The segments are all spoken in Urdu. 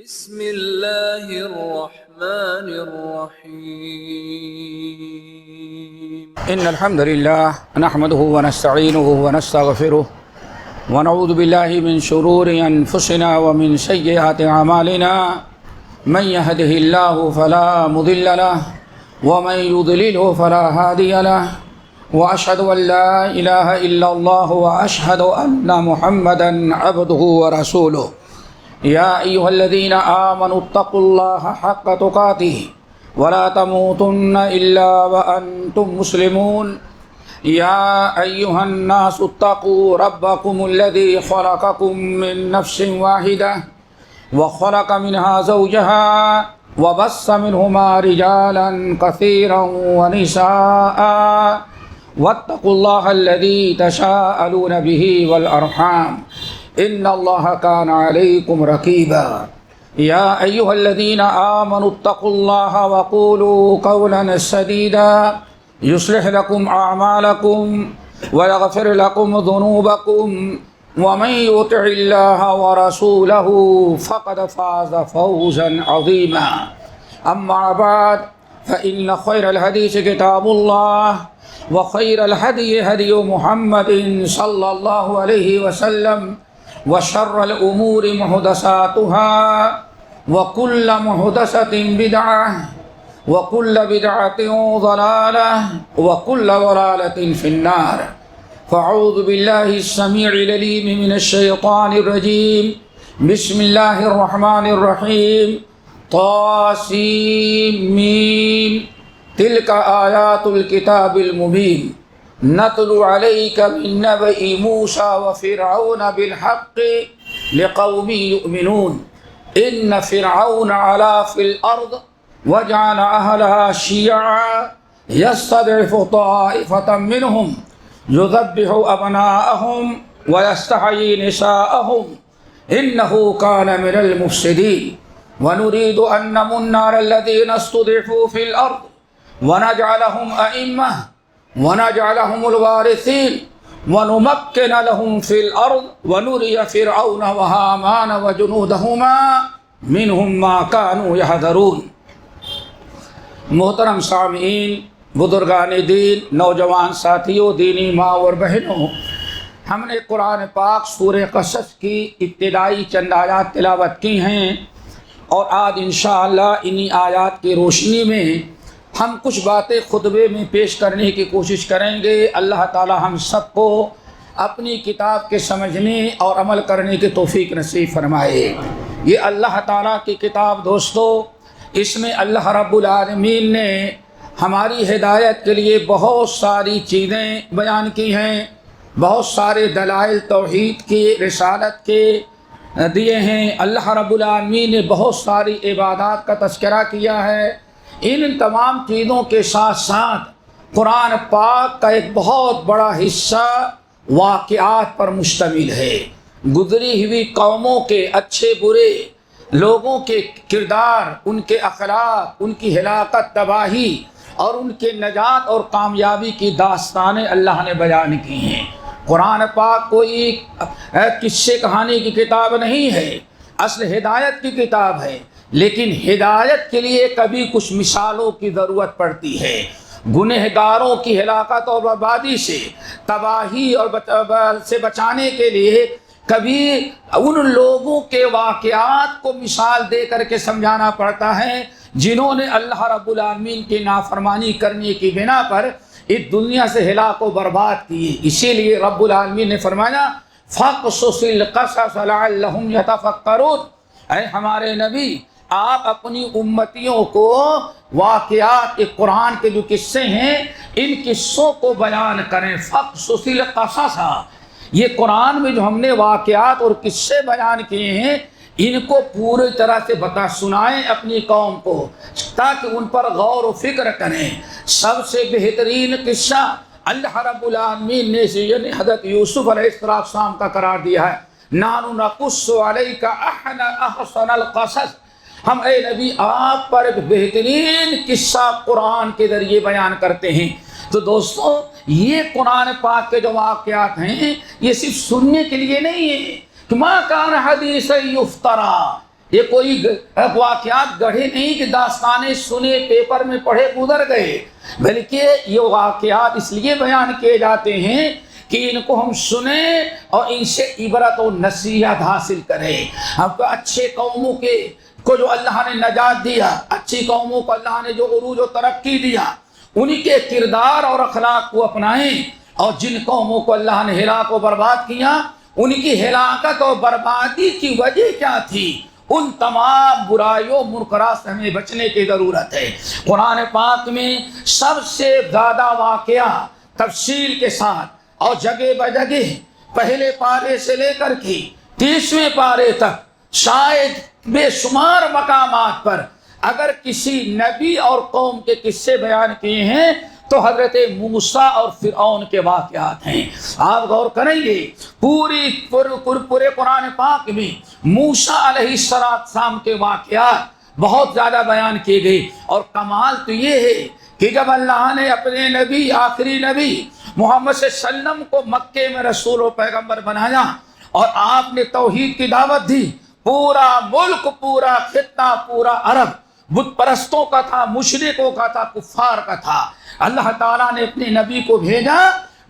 بسم الله الرحمن الرحيم إن الحمد لله نحمده ونستعينه ونستغفره ونعوذ بالله من شرور أنفسنا ومن سيئات أعمالنا من يهده الله فلا مضل له ومن يضلله فلا هادي له وأشهد أن لا إله إلا الله وأشهد أن محمدا عبده ورسوله يا أيها الذين آمنوا اتقوا الله حق تقاته ولا تموتن إلا وأنتم مسلمون يا أيها الناس اتقوا ربكم الذي خلقكم من نفس واحدة وخلق منها زوجها وبث منهما رجالا كثيرا ونساء واتقوا الله الذي تساءلون به والأرحام إن الله كان عليكم رقيبا يا أيها الذين آمنوا اتقوا الله وقولوا قولا سديدا يصلح لكم أعمالكم ويغفر لكم ذنوبكم ومن يطع الله ورسوله فقد فاز فوزا عظيما أما بعد فإن خير الحديث كتاب الله وخير الهدي هدي محمد صلى الله عليه وسلم وشر الأمور محدثاتها وكل محدثة بدعة وكل بدعة ضلالة وكل ضلالة في النار فأعوذ بالله السميع العليم من الشيطان الرجيم بسم الله الرحمن الرحيم طاسيم تلك آيات الكتاب المبين نتلو عليك من نبأ موسى وفرعون بالحق لقوم يؤمنون إن فرعون علا في الأرض وجعل أهلها شيعا يستضعف طائفة منهم يذبح أبناءهم ويستحيي نساءهم إنه كان من المفسدين ونريد أن نمن على الذين استضعفوا في الأرض ونجعلهم أئمة ونجعلهم الوارثين ونمكن لهم في الأرض ونري فرعون وهامان وجنودهما منهم ما كانوا يحذرون. محترم سامعین، بزرگان دین، نوجوان ساتھیوں، دینی ماں اور بہنوں، ہم نے قرآن پاک سورہ قصص کی ابتدائی چند آیات تلاوت کی ہیں اور آج انشاءاللہ انہی آیات کی روشنی میں ہم کچھ باتیں خطبے میں پیش کرنے کی کوشش کریں گے. اللہ تعالی ہم سب کو اپنی کتاب کے سمجھنے اور عمل کرنے کی توفیق نصیب فرمائے. یہ اللہ تعالیٰ کی کتاب دوستو، اس میں اللہ رب العالمین نے ہماری ہدایت کے لیے بہت ساری چیزیں بیان کی ہیں، بہت سارے دلائل توحید کی، رسالت کے دیے ہیں. اللہ رب العالمین نے بہت ساری عبادات کا تذکرہ کیا ہے. ان تمام چیزوں کے ساتھ ساتھ قرآن پاک کا ایک بہت بڑا حصہ واقعات پر مشتمل ہے. گزری ہوئی قوموں کے اچھے برے لوگوں کے کردار، ان کے اخلاق، ان کی ہلاکت، تباہی اور ان کے نجات اور کامیابی کی داستانیں اللہ نے بیان کی ہیں. قرآن پاک کوئی قصے کہانی کی کتاب نہیں ہے، اصل ہدایت کی کتاب ہے. لیکن ہدایت کے لیے کبھی کچھ مثالوں کی ضرورت پڑتی ہے. گنہگاروں کی ہلاکت اور بربادی سے، تباہی اور سے بچانے کے لیے کبھی ان لوگوں کے واقعات کو مثال دے کر کے سمجھانا پڑتا ہے جنہوں نے اللہ رب العالمین کی نافرمانی کرنے کی بنا پر اس دنیا سے ہلاک و برباد کیے. اسی لیے رب العالمین نے فرمایا فَقْصُصِ الْقَصَصَ لَعَلَّهُمْ يَتَفَكَّرُونَ، اے ہمارے نبی آپ اپنی امتیوں کو واقعات کے قرآن کے جو قصے ہیں ان قصوں کو بیان کریں. فَقْصُصِ الْقَصَصَ، یہ قرآن میں جو ہم نے واقعات اور قصے بیان کیے ہیں ان کو پوری طرح سے بتا سنائیں اپنی قوم کو تاکہ ان پر غور و فکر کریں. سب سے بہترین قصہ اللہ رب العالمین نے حضرت یوسف علیہ السلام کا قرار دیا ہے. نَحْنُ نَقُصُّ عَلَيْكَ أَحْسَنَ الْقَصَصِ، ہم اے نبی آپ پر ایک بہترین قصہ قرآن کے ذریعے بیان کرتے ہیں. تو دوستو، یہ قرآن پاک کے جو واقعات ہیں یہ صرف سننے کے لیے نہیں ہے کہ ما کان حدیث یفترا، یہ کوئی واقعات گڑھے نہیں کہ داستانیں سنے پیپر میں پڑھے گزر گئے، بلکہ یہ واقعات اس لیے بیان کیے جاتے ہیں کہ ان کو ہم سنیں اور ان سے عبرت و نصیحت حاصل کریں۔ ہم کو اچھے قوموں کو جو اللہ نے نجات دیا، اچھی قوموں کو اللہ نے جو عروج و ترقی دیا، انہی کے کردار اور اخلاق کو اپنائیں، اور جن قوموں کو اللہ نے ہلاک و برباد کیا ان کی ہلاکت اور بربادی کی وجہ کیا تھی، ان تمام برائیوں منکرات سے ہمیں بچنے کی ضرورت ہے۔ قرآن پاک میں سب سے زیادہ واقعہ تفصیل کے ساتھ اور جگہ بجگہ پہلے پارے سے لے کر کے 30ویں پارے تک شاید بے شمار مقامات پر اگر کسی نبی اور قوم کے قصے بیان کیے ہیں تو حضرت موسیٰ اور فرعون کے واقعات ہیں۔ آپ غور کریں گے پورے قرآن پاک میں موسیٰ علیہ السلام کے واقعات بہت زیادہ بیان کیے گئے، اور کمال تو یہ ہے کہ جب اللہ نے اپنے نبی آخری نبی محمد صلی اللہ علیہ وسلم کو مکے میں رسول و پیغمبر بنایا اور آپ نے توحید کی دعوت دی، پورا ملک، پورا خطہ، پورا عرب بت پرستوں کا تھا، مشرکوں کا تھا، کفار کا تھا۔ اللہ تعالیٰ نے اپنے نبی کو بھیجا،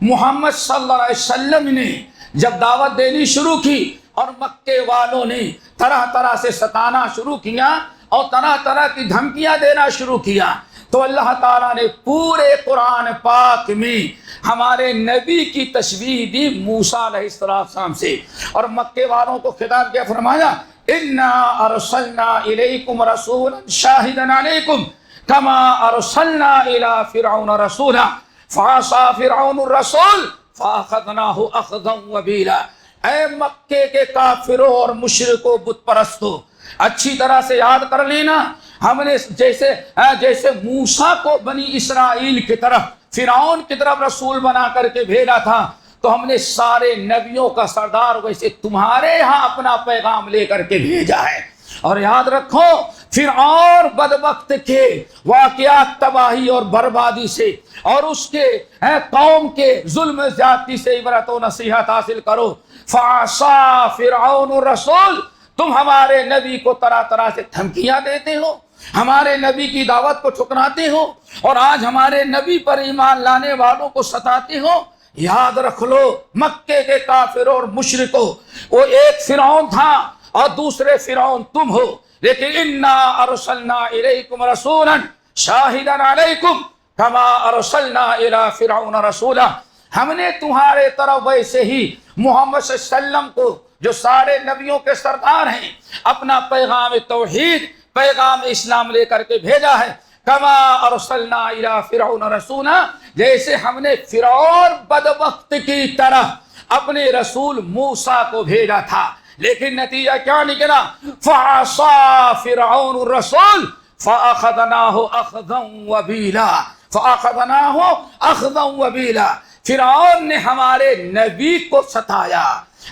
محمد صلی اللہ علیہ وسلم نے جب دعوت دینی شروع کی اور مکے والوں نے طرح طرح سے ستانا شروع کیا اور طرح طرح کی دھمکیاں دینا شروع کیا، تو اللہ تعالیٰ نے پورے قرآن پاک میں ہمارے نبی کی تشبیہ دی موسیٰ علیہ السلام سے، اور مکے والوں کو خطاب کیا، فرمایا اِنَّا أَرْسَلْنَا إِلَيْكُمْ رَسُولًا شَاهِدًا عَلَيْكُمْ كَمَا أَرْسَلْنَا إِلَىٰ فِرْعَوْنَ رَسُولًا فَعَصَىٰ فِرْعَوْنُ الرَّسُولَ فَأَخَذْنَاهُ أَخْذًا وَبِيلًا۔ اے مکے کے کافروں اور مشرکوں بت پرستوں، اچھی طرح سے یاد کر لینا، ہم نے جیسے موسیٰ کو بنی اسرائیل کی طرف، فرعون کی طرف رسول بنا کر کے بھیجا تھا، تو ہم نے سارے نبیوں کا سردار ویسے تمہارے ہاں اپنا پیغام لے کر کے بھیجا ہے۔ اور یاد رکھو فرعون بدبخت کے واقعات تباہی اور بربادی سے اور اس کے قوم کے ظلم زیادتی سے عبرت و نصیحت حاصل کرو۔ فعصا فرعون الرسول، تم ہمارے نبی کو طرح طرح سے دھمکیاں دیتے ہو، ہمارے نبی کی دعوت کو ٹھکراتے ہو، اور آج ہمارے نبی پر ایمان لانے والوں کو ستاتے ہو۔ یاد رکھ لو مکے کے کافروں اور مشرکوں، وہ ایک فرعون تھا اور دوسرے فرعون تم ہو، لیکن انا ارسلنا الیکم رسولا شاہدا علیکم کما ارسلنا الی فرعون رسولا، ہم نے تمہارے طرف ویسے ہی محمد صلی اللہ علیہ وسلم کو جو سارے نبیوں کے سردار ہیں اپنا پیغام توحید، پیغام اسلام لے کر کے بھیجا ہے۔ کما ارسلنا الی فرعون رسولا، جیسے ہم نے فرعون بدبخت کی طرح اپنے رسول موسیٰ کو بھیجا تھا، لیکن نتیجہ کیا نکلا؟ فعصا فرعون الرسول فاخذناہ اخذا وبیلا، فاخذناہ اخذا وبیلا، فرعون نے ہمارے نبی کو ستایا،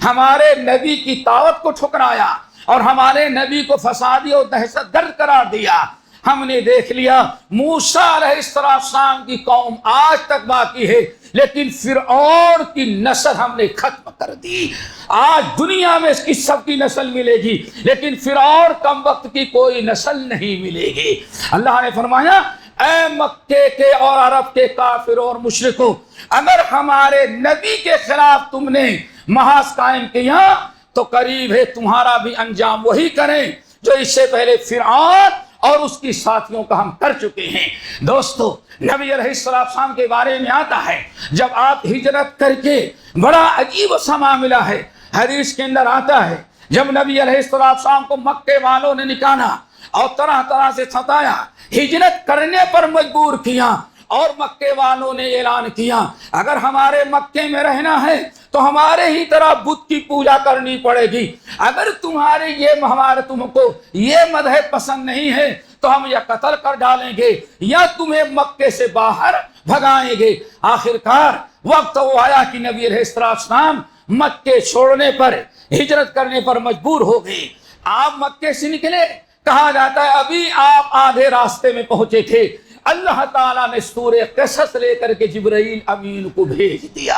ہمارے نبی کی دعوت کو ٹھکرایا اور ہمارے نبی کو فسادی اور دہشت گرد قرار دیا۔ ہم نے دیکھ لیا موسیٰ علیہ السلام کی قوم آج تک باقی ہے، لیکن فرعون کی نسل ہم نے ختم کر دی۔ آج دنیا میں اس کی سب کی نسل ملے گی، لیکن فرعون کم وقت کی کوئی نسل نہیں ملے گی۔ اللہ نے فرمایا اے مکے کے اور عرب کے کافروں اور مشرکوں، اگر ہمارے نبی کے خلاف تم نے محاذ قائم کیا تو قریب ہے تمہارا بھی انجام وہی کریں جو اس سے پہلے فرعون اور اس کی ساتھیوں کا ہم کر چکے ہیں۔ دوستو، نبی علیہ السلام کے بارے میں آتا ہے جب آپ ہجرت کر کے، بڑا عجیب سا معاملہ ہے، حدیث کے اندر آتا ہے جب نبی علیہ السلام کو مکے والوں نے نکالا اور طرح طرح سے ستایا، ہجرت کرنے پر مجبور کیا، اور مکے والوں نے اعلان کیا اگر ہمارے مکے میں رہنا ہے تو ہمارے ہی طرح بت کی پوجا کرنی پڑے گی، اگر تم کو یہ مذہب پسند نہیں ہے تو ہم یا قتل کر ڈالیں گے یا تمہیں مکے سے باہر بھگائیں گے۔ آخرکار وقت وہ آیا کہ نبی علیہ السلام مکے چھوڑنے پر، ہجرت کرنے پر مجبور ہو گئے۔ آپ مکے سے نکلے، کہا جاتا ہے ابھی آپ آدھے راستے میں پہنچے تھے، اللہ تعالیٰ نے سورہ قصص لے کر کے جبرائیل امین کو بھیج دیا۔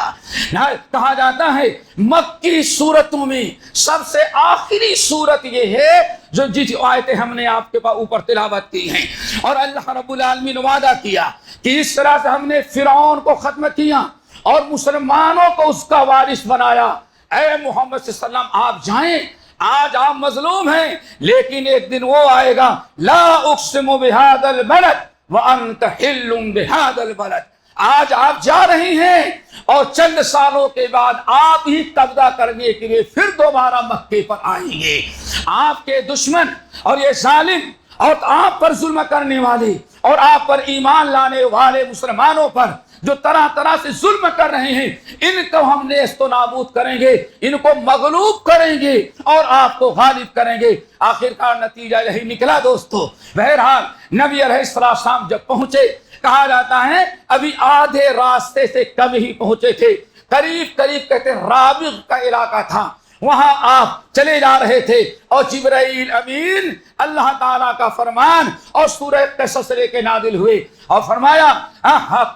کہا جاتا ہے مکی سورتوں میں سب سے آخری سورت یہ ہے جو جس آیتیں ہم نے آپ کے اوپر تلاوت کی ہیں، اور اللہ رب العالمین نے وعدہ کیا کہ اس طرح سے ہم نے فرعون کو ختم کیا اور مسلمانوں کو اس کا وارث بنایا۔ اے محمد صلی اللہ علیہ وسلم آپ جائیں، آج آپ مظلوم ہیں، لیکن ایک دن وہ آئے گا، لا اقسم بہذا البلد وانت حل بہذا البلد، آج آپ جا رہے ہیں اور چند سالوں کے بعد آپ ہی قبضہ کرنے کے لیے پھر دوبارہ مکے پر آئیں گے۔ آپ کے دشمن اور یہ ظالم اور آپ پر ظلم کرنے والے اور آپ پر ایمان لانے والے مسلمانوں پر جو طرح طرح سے ظلم کر رہے ہیں، ان کو ہم نیست و نابود کریں گے، ان کو مغلوب کریں گے اور آپ کو غالب کریں گے۔ آخرکار نتیجہ یہی نکلا دوستو۔ بہرحال نبی علیہ السلام جب پہنچے، کہا جاتا ہے ابھی آدھے راستے سے کم ہی پہنچے تھے، قریب کہتے رابغ کا علاقہ تھا، وہاں آپ چلے جا رہے تھے اور جبرائیل امین اللہ تعالیٰ کا فرمان اور سورہ قصص لے کے نازل ہوئے اور فرمایا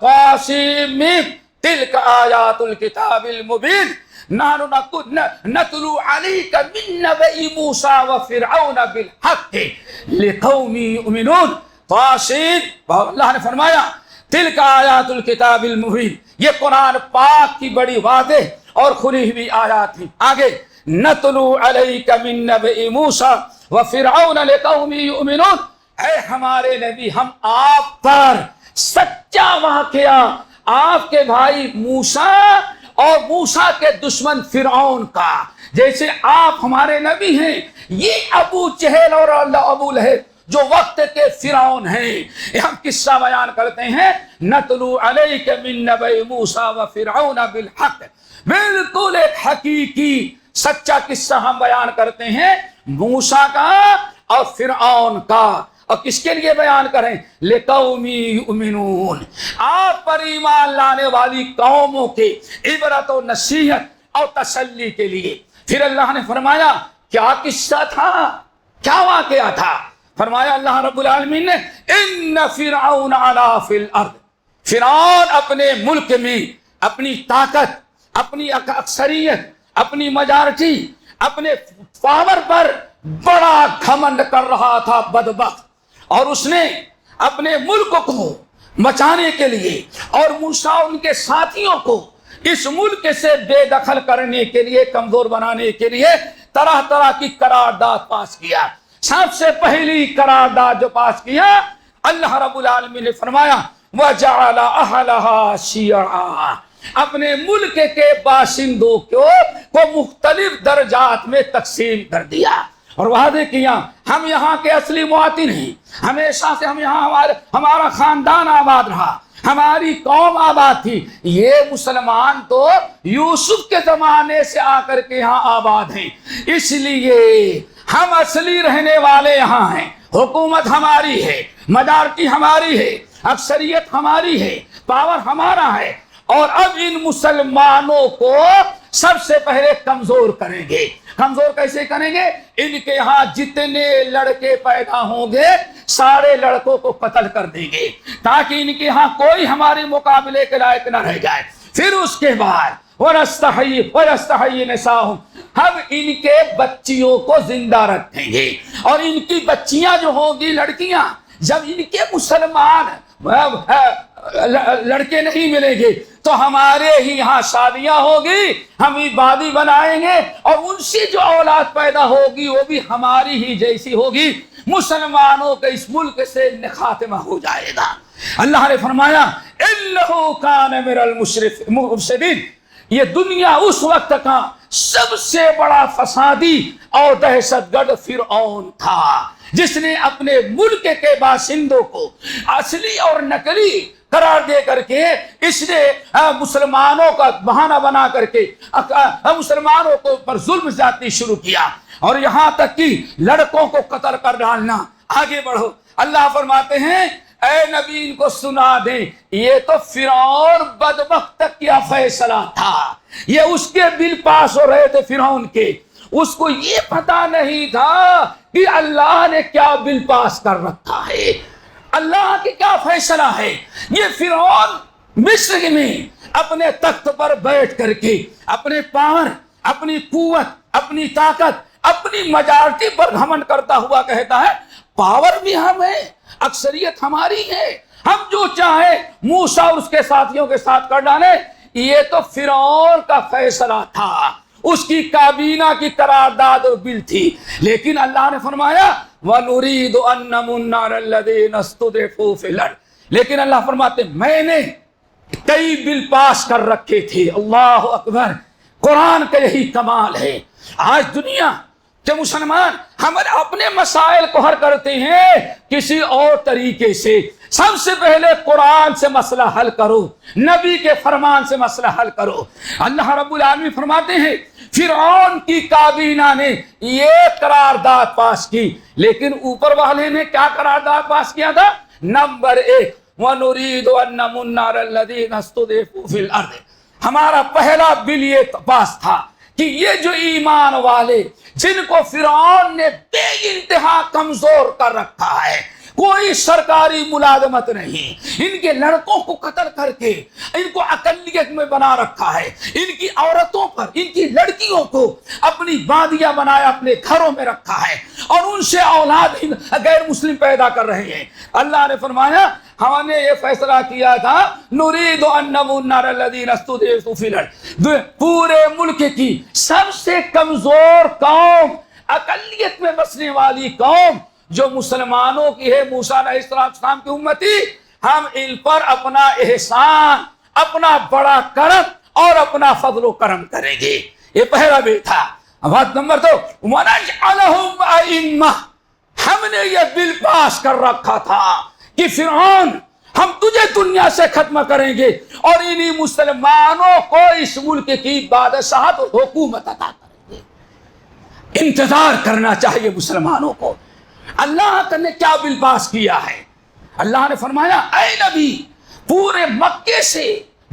قاسم تلک آیات الکتاب المبین نحن نتلو علیک من نبأ موسیٰ وفرعون بالحق لقوم یؤمنون۔ قاسم، اللہ نے فرمایا تلک آیات الکتاب المبین، یہ قرآن پاک کی بڑی واضح اور کھلی ہوئی آیات ہیں۔ آگے نتلو علیک من نبأ موسیٰ وفرعون لقوم یؤمنون، اے ہمارے نبی ہم آپ پر سچا واقعہ آپ کے بھائی موسیٰ اور موسیٰ کے دشمن فرعون کا، جیسے آپ ہمارے نبی ہیں، یہ ابو جہل اور ابو لہب جو وقت کے فرعون ہیں، ہم قصہ بیان کرتے ہیں نتلو علیک من نبأ موسیٰ وفرعون بالحق، بالکل ایک حقیقی سچا قصہ ہم بیان کرتے ہیں موسیٰ کا اور فرعون کا۔ اور کس کے لیے بیان کریں؟ لقوم یؤمنون، آپ پر ایمان لانے والی قوموں کے عبرت و نصیحت اور تسلی کے لیے۔ پھر اللہ نے فرمایا کیا قصہ تھا، کیا واقعہ تھا؟ فرمایا اللہ رب العالمین نے ان فرعون علا فی الارض، فرعون اپنے ملک میں اپنی طاقت، اپنی اکثریت، اپنی میجارٹی، اپنے پاور پر بڑا گھمنڈ کر رہا تھا بدبخت، اور اس نے اپنے ملک کو بچانے کے لیے اور موسیٰ ان کے ساتھیوں کو اس ملک سے بے دخل کرنے کے لیے، کمزور بنانے کے لیے طرح طرح کی قرارداد پاس کیا۔ سب سے پہلی قرارداد جو پاس کیا، اللہ رب العالمین نے فرمایا وَجَعَلَ أَهْلَهَا شِيَعًا، اپنے ملک کے باشندوں کو مختلف درجات میں تقسیم کر دیا اور وعدے کیا ہم یہاں کے اصلی مواطن ہیں، ہمیشہ سے ہم یہاں ہمارا خاندان آباد رہا، ہماری قوم آباد تھی، یہ مسلمان تو یوسف کے زمانے سے آ کر کے یہاں آباد ہیں، اس لیے ہم اصلی رہنے والے یہاں ہیں، حکومت ہماری ہے، میجارٹی ہماری ہے، اکثریت ہماری ہے، پاور ہمارا ہے، اور اب ان مسلمانوں کو سب سے پہلے کمزور کریں گے۔ کمزور کیسے کریں گے؟ ان کے ہاں جتنے لڑکے پیدا ہوں گے سارے لڑکوں کو قتل کر دیں گے تاکہ ان کے ہاں کوئی ہمارے مقابلے کے لائق نہ رہ جائے۔ پھر اس کے بعد وَنَسْتَحْيِي نِسَاءَهُمْ، ہم ان کے بچیوں کو زندہ رکھیں گے، اور ان کی بچیاں جو ہوں گی لڑکیاں، جب ان کے مسلمان لڑکے نہیں ملیں گے تو ہمارے ہی یہاں شادیاں ہوگی، ہم عبادی بنائیں گے، اور ان سے جو اولاد پیدا ہوگی وہ بھی ہماری ہی جیسی ہوگی، مسلمانوں کے اس ملک سے خاتمہ ہو جائے گا۔ اللہ نے فرمایا إِنَّهُ كَانَ مِنَ الْمُفْسِدِينَ، یہ دنیا اس وقت کا سب سے بڑا فسادی اور دہشت گرد فرعون تھا، جس نے اپنے ملک کے باشندوں کو اصلی اور نقلی قرار دے کر کے اس نے مسلمانوں کا بہانہ بنا کر کے مسلمانوں کو پر ظلم زیادتی شروع کیا، اور یہاں تک کہ لڑکوں کو قتل کر ڈالنا۔ آگے بڑھو، اللہ فرماتے ہیں اے نبی ان کو سنا دیں، یہ تو فرعون بدبخت تک کیا فیصلہ تھا، یہ اس کے بل پاس ہو رہے تھے فرعون کے، اس کو یہ پتا نہیں تھا کہ اللہ نے کیا بل پاس کر رکھا ہے۔ اللہ کی کیا فیصلہ ہے؟ یہ فرعون مصر میں اپنے تخت پر بیٹھ کر کے اپنے پاور، اپنی قوت، اپنی طاقت، اپنی میجارٹی پر گھمنڈ کرتا ہوا کہتا ہے پاور بھی ہم ہے، اکثریت ہماری ہے، ہم جو چاہے موسیٰ اور اس کے ساتھیوں کے ساتھ کر ڈالے۔ یہ تو فرعون کا فیصلہ تھا، اس کی کابینہ کی قرارداد اور بل تھی، لیکن اللہ نے فرمایا وَنُرِيدُ أَن نَّمُنَّ عَلَى الَّذِينَ اسْتُضْعِفُوا فِي الْأَرْضِ، لیکن اللہ فرماتے میں نے کئی بل پاس کر رکھے تھے۔ اللہ اکبر، قرآن کا یہی کمال ہے۔ آج دنیا کہ مسلمان ہمارے اپنے مسائل کو حل کرتے ہیں کسی اور طریقے سے۔ سب سے پہلے قرآن سے مسئلہ حل کرو، نبی کے فرمان سے مسئلہ حل کرو۔ اللہ رب العالمین فرماتے ہیں فرعون کی کابینہ نے یہ قرارداد پاس کی، لیکن اوپر والے نے کیا قرارداد پاس کیا تھا؟ نمبر 1 وَنُرِيدُ أَن نَّمُنَّ عَلَى الَّذِينَ اسْتُضْعِفُوا فِي الْأَرْضِ، ہمارا پہلا بل یہ پاس تھا کہ یہ جو ایمان والے جن کو فرعون نے بے انتہا کمزور کر رکھا ہے، کوئی سرکاری ملازمت نہیں، ان کے لڑکوں کو قتل کر کے ان کو اقلیت میں بنا رکھا ہے، ان کی عورتوں پر، ان کی لڑکیوں کو اپنی باندیاں بنایا اپنے گھروں میں رکھا ہے، اور ان سے اولاد غیر مسلم پیدا کر رہے ہیں۔ اللہ نے فرمایا ہم نے یہ فیصلہ کیا تھا نرید ان نمن علی الذین استضعفوا فی الارض، پورے ملک کی سب سے کمزور قوم، اقلیت میں بسنے والی قوم جو مسلمانوں کی ہے، موسیٰ علیہ السلام کی امتی، ہم ان پر اپنا احسان، اپنا بڑا کرم اور اپنا فضل و کرم کریں گے۔ یہ پہلا بل تھا۔ بات نمبر 2 وَنَجْعَلَهُمْ أَئِمَّةً، ہم نے یہ بل پاس کر رکھا تھا کہ فرعون ہم تجھے دنیا سے ختم کریں گے اور انہی مسلمانوں کو اس ملک کی بادشاہت اور حکومت عطا کریں گے۔ انتظار کرنا چاہیے مسلمانوں کو۔ اللہ نے کیا بل پاس کیا ہے؟ اللہ نے فرمایا اے نبی، پورے مکے سے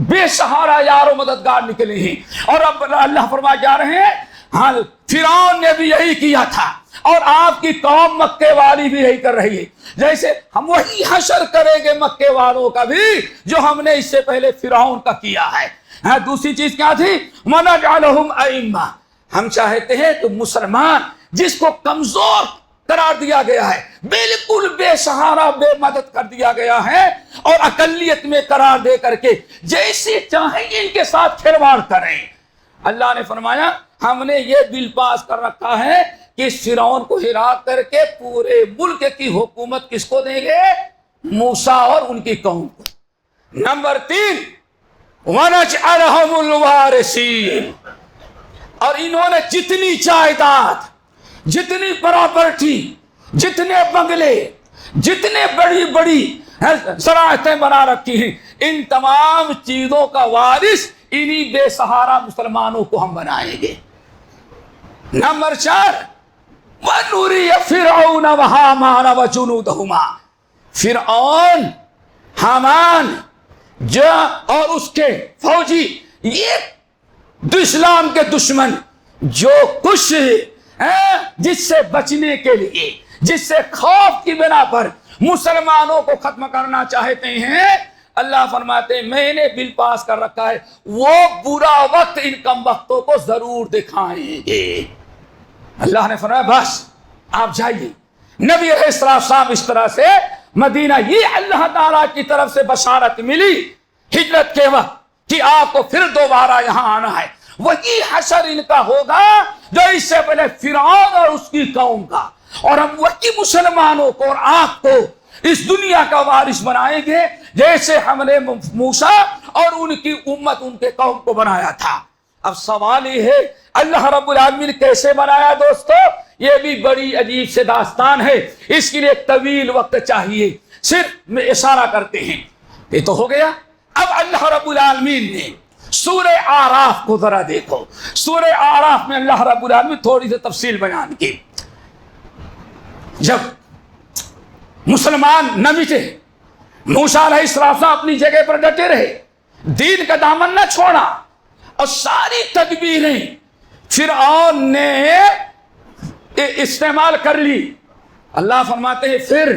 بے سہارا یار و مددگار نکلے ہیں، اور اب اللہ فرما جا رہے ہیں ہاں فرعون نے بھی یہی کیا تھا اور آپ کی قوم مکے والی بھی یہی کر رہی ہے، جیسے ہم وہی حشر کریں گے مکے والوں کا بھی جو ہم نے اس سے پہلے فرعون کا کیا ہے۔ ہاں دوسری چیز کیا تھی؟ وَنَجْعَلَهُمْ أَئِمَّةً، ہم چاہتے ہیں کہ مسلمان جس کو کمزور قرار دیا گیا ہے، بالکل بے سہارا بے مدد کر دیا گیا ہے، اور اقلیت میں قرار دے کر کے جیسے چاہیں ان کے ساتھ کھلواڑ کریں۔ اللہ نے فرمایا ہم نے یہ بل پاس کر رکھا ہے کہ اس فرعون کو ہرا کر کے پورے ملک کی حکومت کس کو دیں گے؟ موسیٰ اور ان کی قوم کو۔ نمبر 3 وَنَجْعَلَهُمُ الْوَارِثِينَ، اور انہوں نے جتنی جائیداد، جتنی پراپرٹی، جتنے بنگلے، جتنے بڑی بڑی صلاحیتیں بنا رکھی ہیں، ان تمام چیزوں کا وارث انہی بے سہارا مسلمانوں کو ہم بنائیں گے۔ نمبر 4 وَنُرِيَ فِرْعَوْنَ وَحَامَانَ وَجُنُودَهُمَا، فرعون، حامان اور اس کے فوجی، یہ اسلام کے دشمن جو کچھ جس سے بچنے کے لیے، جس سے خوف کی بنا پر مسلمانوں کو ختم کرنا چاہتے ہیں، اللہ فرماتے ہیں میں نے بل پاس کر رکھا ہے وہ برا وقت ان کم وقتوں کو ضرور دکھائیں گے۔ اللہ نے فرمایا بس آپ جائیے۔ نبی علیہ السلام اس طرح سے مدینہ، یہ اللہ تعالیٰ کی طرف سے بشارت ملی ہجرت کے وقت کہ آپ کو پھر دوبارہ یہاں آنا ہے، وہی حشر ان کا ہوگا جو اس سے پہلے فرعون اور اس کی قوم کا، اور ہم وہی مسلمانوں کو اور آپ کو اس دنیا کا وارث بنائیں گے جیسے ہم نے موسیٰ اور ان کی امت، ان کے قوم کو بنایا تھا۔ اب سوال یہ ہے اللہ رب العالمین کیسے بنایا؟ دوستو یہ بھی بڑی عجیب سے داستان ہے، اس کے لیے ایک طویل وقت چاہیے، صرف میں اشارہ کرتے ہیں۔ یہ تو ہو گیا۔ اب اللہ رب العالمین نے سورہ اعراف کو ذرا دیکھو، سورہ اعراف میں اللہ رب العالمین تھوڑی سی تفصیل بیان کی۔ جب مسلمان نہ مٹے، موسیٰ علیہ السلام اپنی جگہ پر ڈٹے رہے، دین کا دامن نہ چھوڑا، اور ساری تدبیریں فرعون نے استعمال کر لی۔ اللہ فرماتے ہیں پھر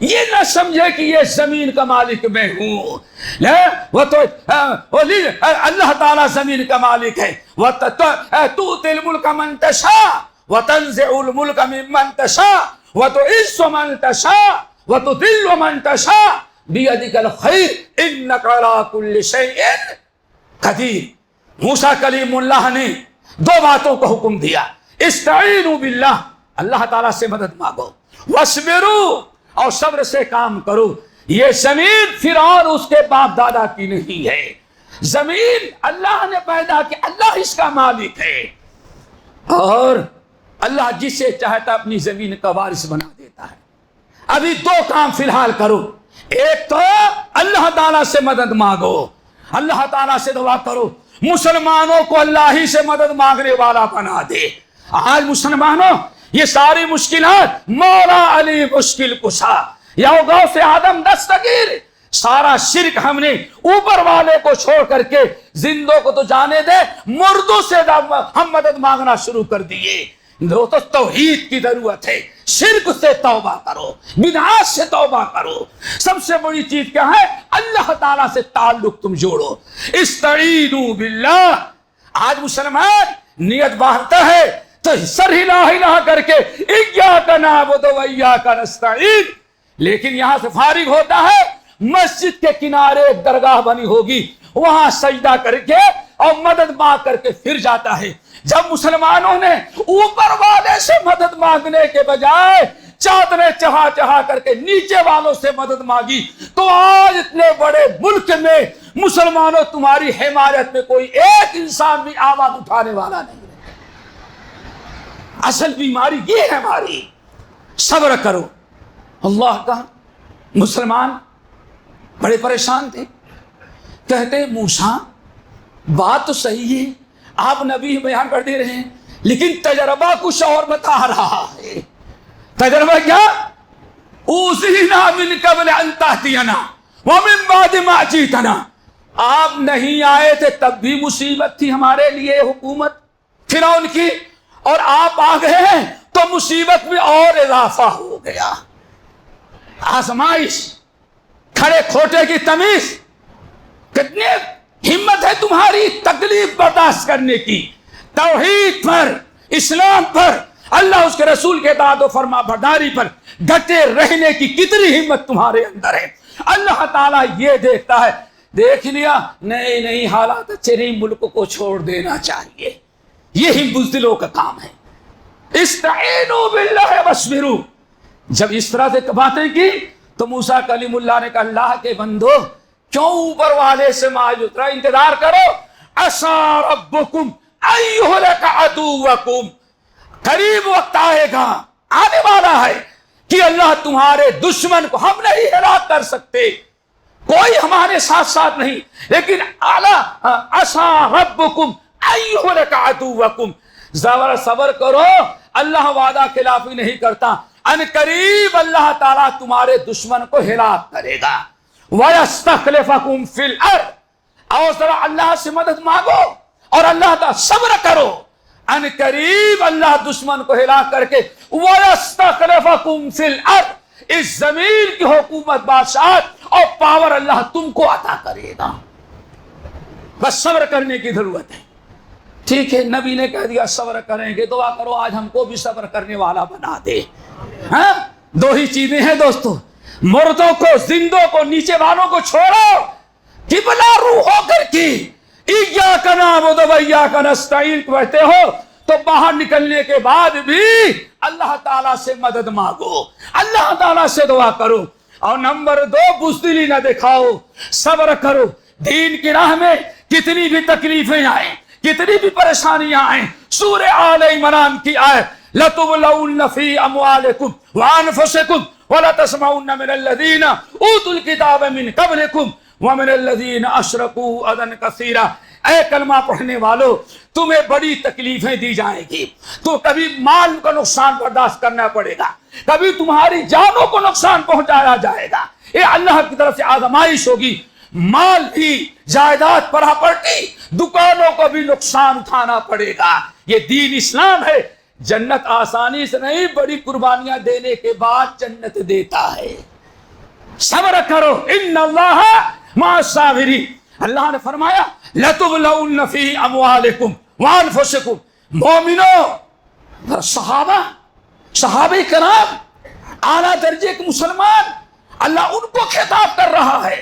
یہ نہ سمجھے کہ یہ زمین کا مالک میں ہوں، وہ تو اللہ تعالیٰ زمین کا مالک ہے. تُؤْتِي الْمُلْكَ مَن تَشَاءُ وَتَنزِعُ الْمُلْكَ مِمَّن تَشَاءُ وَتُعِزُّ مَن تَشَاءُ وَتُذِلُّ مَن تَشَاءُ بِيَدِكَ الْخَيْرُ إِنَّكَ عَلَىٰ كُلِّ شَيْءٍ قدیر. موسیٰ کلیم اللہ نے دو باتوں کو حکم دیا. استعینوا باللہ، اللہ تعالیٰ سے مدد مانگو، واسبروا، اور صبر سے کام کرو. یہ زمین فرعون اس کے باپ دادا کی نہیں ہے، زمین اللہ نے پیدا کی، اللہ اس کا مالک ہے، اور اللہ جسے چاہتا اپنی زمین کا وارث بنا دیتا ہے. ابھی دو کام فی الحال کرو. ایک تو اللہ تعالیٰ سے مدد مانگو، اللہ تعالیٰ سے دعا کرو مسلمانوں کو اللہ ہی سے مدد مانگنے والا بنا دے. آج مسلمانوں یہ ساری مشکلات مولا علی مشکل کشا یا غوث آدم دستگیر، سارا شرک ہم نے اوپر والے کو چھوڑ کر کے زندوں کو تو جانے دے، مردوں سے ہم مدد مانگنا شروع کر دیے. تو توحید کی ضرورت ہے، شرک سے توبہ کرو، بدعات سے توبہ کرو. سب سے بڑی چیز کیا ہے؟ اللہ تعالیٰ سے تعلق تم جوڑو. استعینوا باللہ. آج مسلمان نیت باندھتا ہے تو سر ہلا ہلا کر کے ایاک نعبد و ایاک نستعین، لیکن یہاں سے فارغ ہوتا ہے، مسجد کے کنارے ایک درگاہ بنی ہوگی، وہاں سجدہ کر کے اور مدد مانگ کر کے پھر جاتا ہے. جب مسلمانوں نے اوپر والے سے مدد مانگنے کے بجائے چادریں چڑھا چڑھا کر کے نیچے والوں سے مدد مانگی، تو آج اتنے بڑے ملک میں مسلمانوں تمہاری حمایت میں کوئی ایک انسان بھی آواز اٹھانے والا نہیں ہے. اصل بیماری یہ ہے ہماری. صبر کرو. اللہ کا مسلمان بڑے پریشان تھے، کہتے موسیٰ بات تو صحیح ہے، آپ نبی بیان کر دے رہے ہیں، لیکن تجربہ کچھ اور بتا رہا ہے. تجربہ کیا؟ اوذینا من قبل ان تأتینا ومن بعد ما جئتنا. آپ نہیں آئے تھے تب بھی مصیبت تھی ہمارے لیے حکومت فرعون کی، اور آپ آ گئے ہیں تو مصیبت میں اور اضافہ ہو گیا. آزمائش، کھڑے کھوٹے کی تمیز. کتنی ہمت ہے تمہاری تکلیف برداشت کرنے کی. توحید پر، اسلام پر، اللہ اس کے رسول کے اطاعت و فرما برداری پر ڈٹے رہنے کی کتنی ہمت تمہارے اندر ہے. اللہ تعالیٰ یہ دیکھتا ہے. دیکھ لیا نہیں حالات اچھے نہیں، ملک کو چھوڑ دینا چاہیے. یہی بزدلوں کا کام ہے. استعینوا باللہ واصبروا. جب اس طرح سے باتیں کی تو موسیٰ کلیم اللہ نے کہا اللہ کے بندو کیوں اوپر والے سے ماج اترا، انتظار کرو. عسیٰ ربکم ان یہلک عدوکم. قریب وقت آئے گا، آنے والا ہے کہ اللہ تمہارے دشمن کو ہم نہیں ہلاک کر سکتے، کوئی ہمارے ساتھ ساتھ نہیں، لیکن عسیٰ ربکم ان یہلک عدوکم. صبر کرو، اللہ وعدہ خلافی نہیں کرتا. ان قریب اللہ تعالیٰ تمہارے دشمن کو ہلاک کرے گا. وَيَسْتَخْلِفَكُمْ فِي الْأَرْضِ. اور ذرا اللہ سے مدد مانگو اور اللہ تعالیٰ صبر کرو. ان قریب اللہ دشمن کو ہلاک کر کے وَيَسْتَخْلِفَكُمْ فِي الْأَرْضِ. اس زمین کی حکومت، بادشاہت اور پاور اللہ تم کو عطا کرے گا. بس صبر کرنے کی ضرورت ہے. ٹھیک ہے، نبی نے کہہ دیا صبر کریں گے. دعا کرو آج ہم کو بھی صبر کرنے والا بنا دے. ہاں، دو ہی چیزیں ہیں دوستو، مردوں کو، زندوں کو، نیچے والوں کو چھوڑو. قبلہ روح ہو کر کی ایاک نعبد و ایاک نستعین کہتے ہو تو باہر نکلنے کے بعد بھی اللہ تعالیٰ سے مدد مانگو، اللہ تعالیٰ سے دعا کرو. اور نمبر 2، بزدلی نہ دکھاؤ، صبر کرو. دین کی راہ میں کتنی بھی تکلیفیں آئیں، کتنی بھی پریشانیاں آئیں، سورہ آل عمران کی آیت لَتُبْلَوُنَّ فِي أَمْوَالِكُمْ وَأَنفُسِكُمْ وَلَتَسْمَعُنَّ مِنَ الَّذِينَ أُوتُوا الْكِتَابَ مِنْ قَبْلِكُمْ وَمِنَ الَّذِينَ أَشْرَكُوا أَذًى كَثِيرًا. اے کلمہ پڑھنے والو، تمہیں بڑی تکلیفیں دی جائیں گی. تو کبھی مال کا نقصان برداشت کرنا پڑے گا، کبھی تمہاری جانوں کو نقصان پہنچایا جائے گا. یہ اللہ کی طرف سے آزمائش ہوگی. مال بھی، جائیداد، پراپرٹی، دکانوں کو بھی نقصان اٹھانا پڑے گا. یہ دین اسلام ہے. جنت آسانی سے نہیں، بڑی قربانیاں دینے کے بعد جنت دیتا ہے. صبر کرو ان اللہ مع الصابرین. اللہ نے فرمایا لتبلون فی اموالکم وانفسکم. مومنو، صحابہ کرام، اعلیٰ درجے کے مسلمان، اللہ ان کو خطاب کر رہا ہے.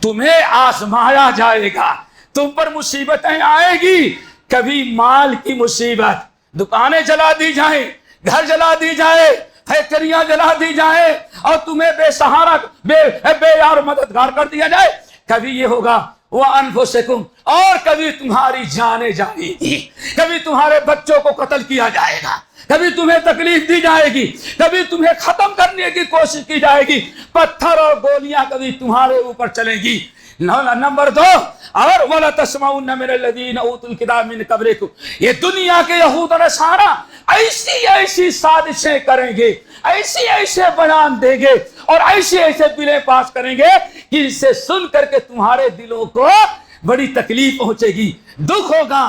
تمہیں آزمایا جائے گا، تم پر مصیبتیں آئے گی. کبھی مال کی مصیبت، دکانیں جلا دی جائیں، گھر جلا دی جائے، فیکٹریاں جلا دی جائے اور تمہیں بے سہارا بے یار مددگار کر دیا جائے. کبھی یہ ہوگا وَأَنفُسِكُمْ، اور کبھی تمہاری جانیں جائے گی، کبھی تمہارے بچوں کو قتل کیا جائے گا، کبھی تمہیں تکلیف دی جائے گی، کبھی تمہیں ختم کرنے کی کوشش کی جائے گی. پتھر اور گولیاں کبھی تمہارے اوپر چلیں گی. نمبر 2، اور وَلَا تَسْمَعُنَّ مِنَ الَّذِينَ أُوتُوا الْكِتَابَ مِن قَبْلِكُمْ. یہ دنیا کے یہود و نصارا ایسی سازشیں کریں گے، ایسے بیان دیں گے اور ایسے بلیں پاس کریں گے کہ اسے سن کر کے تمہارے دلوں کو بڑی تکلیف پہنچے گی، دکھ ہوگا،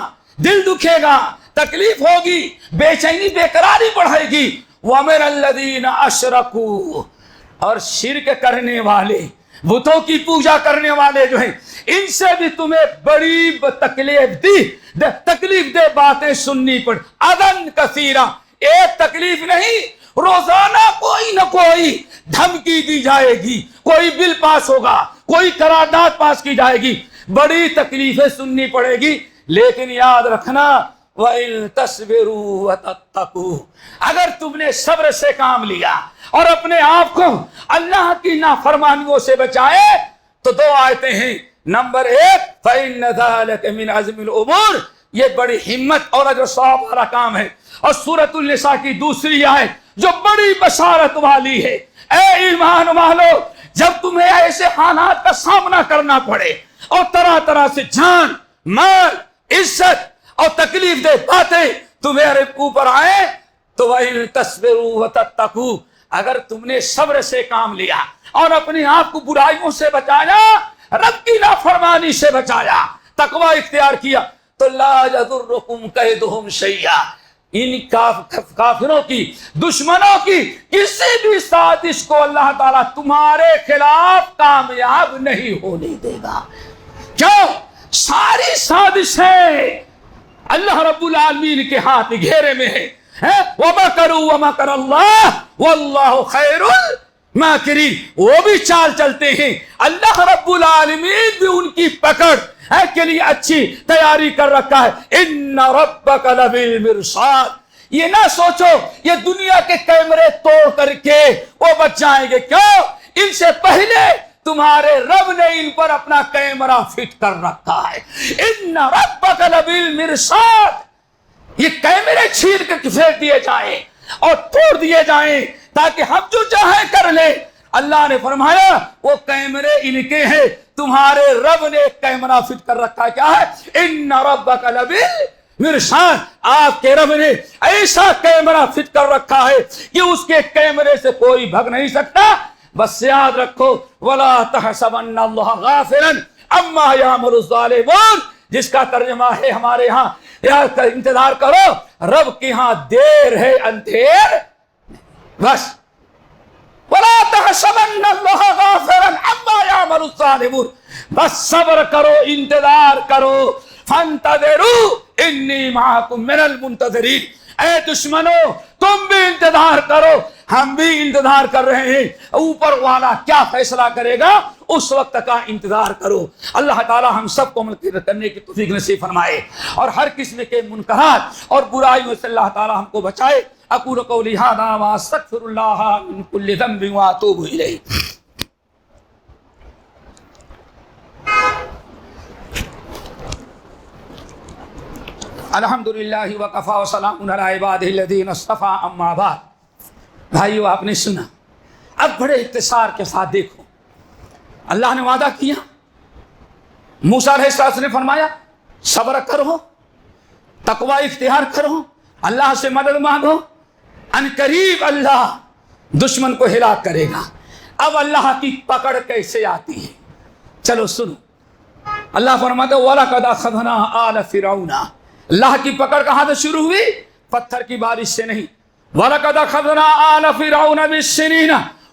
دل دکھے گا، تکلیف ہوگی، بے چینی بے قراری بڑھے گی. وَمِنَ الَّذِينَ أَشْرَكُوا، اور شرک کرنے والے، بتوں کی پوجا کرنے والے جو ہیں، ان سے بھی تمہیں بڑی تکلیف دہ باتیں سننی پڑ. اذن کثیرہ، ایک تکلیف نہیں، روزانہ کوئی نہ کوئی دھمکی دی جائے گی، کوئی بل پاس ہوگا، کوئی قرارداد پاس کی جائے گی، بڑی تکلیفیں سننی پڑے گی. لیکن یاد رکھنا وَإِن تَصْبِرُوا وَتَتَّقُوا، اگر تم نے صبر سے کام لیا اور اپنے آپ کو اللہ کی نافرمانیوں سے بچائے تو 2 آیتیں ہیں. نمبر 1 فَإِنَّ ذَلِكَ مِنْ عَزْمِ الْأُمُورِ، یہ بڑی ہمت اور اجر ثواب والا کام ہے. اور سورۃ النساء کی دوسری آیت جو بڑی بشارت والی ہے، اے ایمان والو، جب تمہیں ایسے حالات کا سامنا کرنا پڑے اور طرح طرح سے جان، مال، عزت اور تکلیف دہ باتیں تمہارے اوپر آئے تو وَإِن تَصْبِرُوا وَتَتَّقُوا، اگر تم نے صبر سے کام لیا اور اپنے آپ کو برائیوں سے بچایا، رب کی نافرمانی سے بچایا، تقوی اختیار کیا، تو لا یضرکم کیدہم شیئا، ان کافروں کی، دشمنوں کی کسی بھی سازش کو اللہ تعالیٰ تمہارے خلاف کامیاب نہیں ہونے دے گا. کیوں؟ ساری سازشیں اللہ رب العالمین کے ہاتھ گھیرے میں ہے. وَمَكَرُوا وَمَكَرَ اللَّهُ وَاللَّهُ خَيْرُ الْمَاكِرِينَ، وہ بھی چال چلتے ہیں، اللہ رب العالمین بھی ان کی پکڑ کے لیے اچھی تیاری کر رکھا ہے. اِنَّ رَبَّكَ لَبِالْمِرْصَادِ، یہ نہ سوچو یہ دنیا کے کیمرے توڑ کر کے وہ بچ جائیں گے. کیوں؟ ان سے پہلے تمہارے رب نے ان پر اپنا کیمرہ فٹ کر رکھا ہے. اِنَّ رَبَّكَ لَبِالْمِرْصَادِ، یہ کیمرے چھین کر پھینک دیے جائیں اور توڑ دیے جائیں تاکہ ہم جو چاہیں کر لیں. اللہ نے فرمایا وہ کیمرے ان کے ہیں، تمہارے رب نے ایک کیمرہ فٹ کر رکھا ہے. کیا ہے؟ اِنَّ رَبَّكَ لَبِالْمِرْصَادِ، آپ کے رب نے ایسا کیمرہ فٹ کر رکھا ہے کہ اس کے کیمرے سے کوئی بھگ نہیں سکتا. بس یاد رکھو وَلَا تَحْسَبَنَّ اللَّهَ غَافِلًا عَمَّا يَعْمَلُ الظَّالِمُونَ، جس کا ترجمہ ہے ہمارے ہاں انتظار کرو، رب کے ہاں دیر ہے اندھیر. بس وَلَا تَحْسَبَنَّ اللَّهَ غَافِلًا عَمَّا يَعْمَلُ الظَّالِمُونَ، بس صبر کرو، انتظار کرو. فَانْتَظِرُوا إِنِّي مَعَكُمْ مِنَ الْمُنْتَظِرِينَ، اے دشمنوں تم بھی انتظار کرو، ہم بھی انتظار کر رہے ہیں. اوپر والا کیا فیصلہ کرے گا اس وقت کا انتظار کرو. اللہ تعالی ہم سب کو عمل کرنے کی توفیق نصیب فرمائے اور ہر قسم کے منکرات اور برائیوں سے اللہ تعالی ہم کو بچائے. اقول قولی ھذا واستغفر اللہ من کل ذنب واتوب الیہ. الحمدللہ وکفی وسلام علی عبادہ الذین اصطفی، اما بعد. بھائیو آپ نے سنا، اب بڑے اختصار کے ساتھ دیکھو. اللہ نے وعدہ کیا، موسیٰ علیہ السلام نے فرمایا صبر کرو، تقوی اختیار کرو، اللہ سے مدد مانگو، ان قریب اللہ دشمن کو ہلاک کرے گا. اب اللہ کی پکڑ کیسے آتی ہے چلو سنو. اللہ فرماتا ہے وَلَقَدْ أَخَذْنَا آلَ فِرْعَوْنَ، اللہ کی پکڑ کہاں سے شروع ہوئی؟ پتھر کی بارش سے نہیں. وَلَقَدْ أَخَذْنَا آلَ فِرْعَوْنَ بِالسِّنِينَ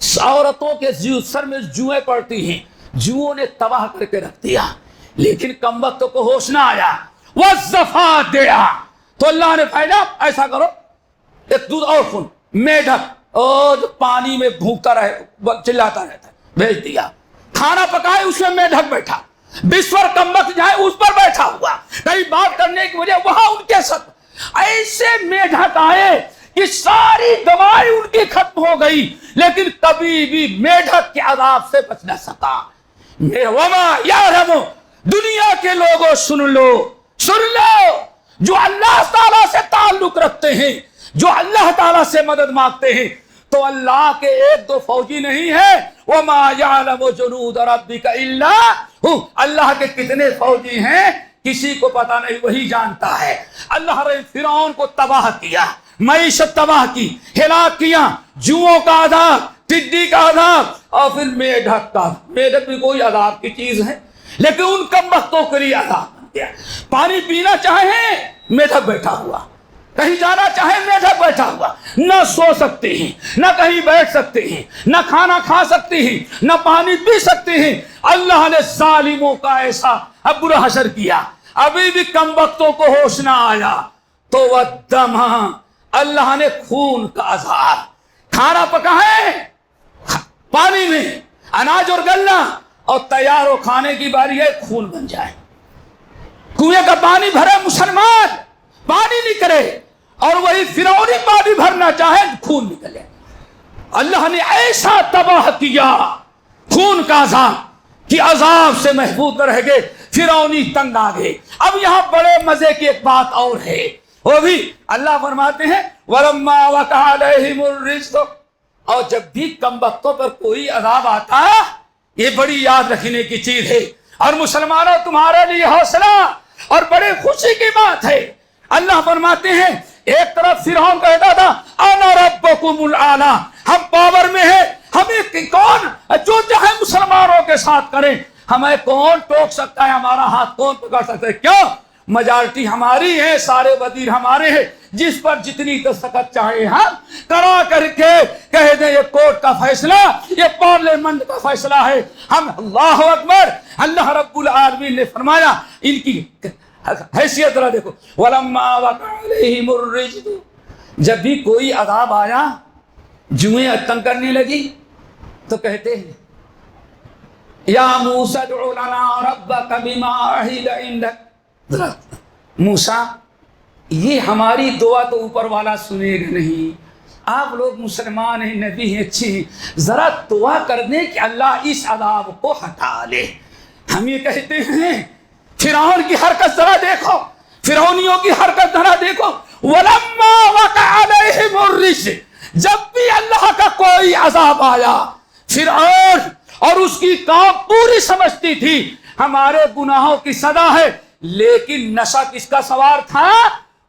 عورتوں کے سر میں جوئیں پڑتی ہیں، جوؤں نے تباہ کر کے رکھ دیا، لیکن کمبختوں کو ہوش نہ آیا، وَالزَّفَادِعَ، تو اللہ نے پہلا ایسا کرو، ایک دودھ اور خون، میڈک اور جو پانی میں بھونکتا رہے چلاتا رہتا ہے، بھیج دیا، کھانا پکائے اس میں میڈک بیٹھا، بسور کمبخت جائے اس پر بیٹھا ہوا، کئی بات کرنے کی وجہ وہاں ان کے ساتھ ایسے میڈک آئے کہ ساری دوائیں ان کی ختم ہو گئی، لیکن کبھی بھی میڈک کے عذاب سے بچ نہ سکا۔ وما یعلم، دنیا کے لوگوں سن لو جو اللہ تعالیٰ سے تعلق رکھتے ہیں، جو اللہ تعالیٰ سے مدد مانگتے ہیں، تو اللہ کے ایک دو فوجی نہیں ہے، وما یعلم جنود ربک الا هو، اللہ کے کتنے فوجی ہیں کسی کو پتا نہیں، وہی جانتا ہے۔ اللہ نے فرعون کو تباہ کیا، معیشت تباہ کی، ہلاک کیا، جوؤں کا عذاب، ٹڈی کا عذاب، اور پھر میڈک کا۔ میڈک بھی کوئی عذاب کی چیز ہے، لیکن ان کمبختوں کے لیے عذاب بن گیا۔ پانی پینا چاہیں میڈک بیٹھا ہوا، کہیں جانا چاہیں میڈک بیٹھا ہوا، نہ سو سکتے ہیں، نہ کہیں بیٹھ سکتے ہیں، نہ کھانا کھا سکتے ہیں، نہ پانی پی سکتے ہیں۔ اللہ نے ظالموں کا ایسا برا حشر کیا، ابھی بھی کمبختوں کو ہوش نہ آیا، تو والدم، اللہ نے خون کا عذاب، کھانا پکائے پانی میں، اناج اور گلہ، اور تیار ہو کھانے کی باری ہے خون بن جائے۔ کنویں کا پانی بھرے مسلمان پانی نکلے، اور وہی فرعونی پانی بھرنا چاہے خون نکلے۔ اللہ نے ایسا تباہ کیا خون کا عذاب کہ عذاب سے محفوظ نہ رہ گئے، فرعونی تنگ آ گئے۔ اب یہاں بڑے مزے کی ایک بات اور ہے، وہ بھی اللہ فرماتے ہیں وَلَمَّا وَقَعَ عَلَيْهِمُ الرِّجْزُ، اور جب بھی کمبختوں پر کوئی عذاب آتا، یہ بڑی یاد رکھنے کی چیز ہے، اور مسلمانوں تمہارے لیے حوصلہ اور بڑے خوشی کی بات ہے۔ اللہ فرماتے ہیں ایک طرف فرعون کہتا تھا انا ربکم الاعلی، ہم پاور میں ہیں، ہمیں کون جو چاہے مسلمانوں کے ساتھ کریں، ہمیں کون ٹوک سکتا ہے، ہمارا ہاتھ کون پکڑ سکتا ہے؟ کیوں؟ میجارٹی ہماری ہے، سارے وزیر ہمارے ہیں، جس پر جتنی دستخط چاہے ہم کرا کر کے کہہ دیں یہ کورٹ کا فیصلہ، یہ پارلیمنٹ کا فیصلہ ہے۔ ہم اللہ اکبر، اللہ رب العالمین نے فرمایا ان کی حیثیت ذرا دیکھو، وَلَمَّا وَقَعَ عَلَيْهِمُ الرِّجْزُ، جب بھی کوئی عذاب آیا، جوئیں تنگ کرنے لگی، تو کہتے ہیں یا موسیٰ ادع لنا ربک بما عہد عندک، موسیٰ یہ ہماری دعا تو اوپر والا سنے گا نہیں، آپ لوگ مسلمان ہیں، نبی ہیں، اچھے ہیں، ذرا دعا کر دیں کہ اللہ اس عذاب کو ہٹا لے۔ ہم یہ کہتے ہیں فرعون کی حرکت ذرا دیکھو، فرعونیوں کی حرکت ذرا دیکھو، وَلَمَّا وَقَعَ عَلَيْهِمُ الرِّجْزُ، جب بھی اللہ کا کوئی عذاب آیا، فرعون اور اس کی قوم پوری سمجھتی تھی ہمارے گناہوں کی سزا ہے، لیکن نشہ کس کا سوار تھا؟